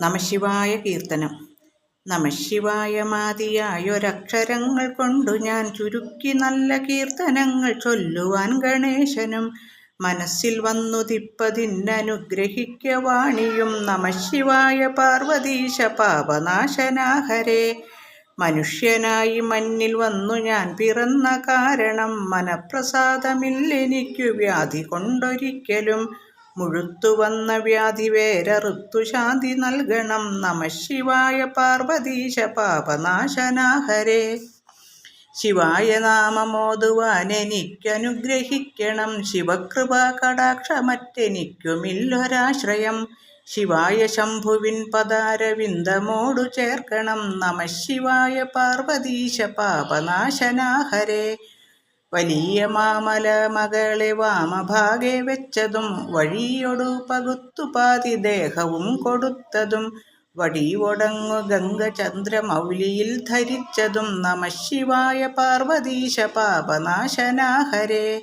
നമഃശിവായ കീർത്തനം. നമഃശിവായ മാതിയായൊരക്ഷരങ്ങൾ കൊണ്ടു ഞാൻ ചുരുക്കി നല്ല കീർത്തനങ്ങൾ ചൊല്ലുവാൻ ഗണേശനും മനസ്സിൽ വന്നുദിപ്പതിന്നനുഗ്രഹിക്ക വാണിയും. നമഃശിവായ പാർവതീശ പാപനാശനാഹരേ. മനുഷ്യനായി മണ്ണിൽ വന്നു ഞാൻ പിറന്ന കാരണം മനഃപ്രസാദമില്ലെനിക്കു വ്യാധി കൊണ്ടൊരിക്കലും. മുഴുത്തുവന്ന വ്യാധി വേരറുത്തു ശാന്തി നൽകണം. നമഃശിവായ പാർവതീശ പാപനാശനാഹരേ. ശിവായ നാമമോതുവാൻ എനിക്കനുഗ്രഹിക്കണം. ശിവകൃപ കടാക്ഷമറ്റെനിക്കുമില്ലൊരാശ്രയം. ശിവായ ശംഭുവിൻ പദാരവിന്ദമോടു ചേർക്കണം. നമഃശിവായ പാർവതീശ പാപനാശനാഹരേ. വലിയ മാമല മകളെ വാമഭാഗെ വെച്ചതും വഴിയൊടു പകുത്തുപാതി ദേഹവും കൊടുത്തതും വടിയൊടങ്ങു ഗംഗചന്ദ്രമൗലിയിൽ ധരിച്ചതും. നമഃശിവായ പാർവതീശ പാപനാശനാഹരേ.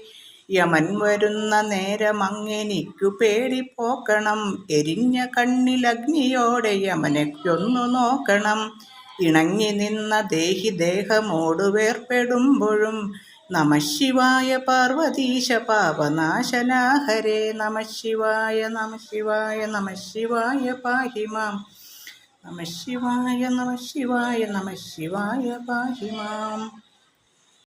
യമൻ വരുന്ന നേരമങ്ങെനിക്കു പേടി പോക്കണം. എരിഞ്ഞ കണ്ണിലഗ്നിയോടെ യമനെയൊന്നു നോക്കണം. ഇണങ്ങി നിന്ന ദേഹി ദേഹമോടു വേർപ്പെടുമ്പോഴും നമഃശിവായ പാർവതീശ പാപനാശനാഹരേ. നമഃശിവായ നമഃശിവായ നമഃശിവായ പാഹി മാം. നമഃശിവായ നമഃശിവായ നമഃശിവായ പാഹി മാം.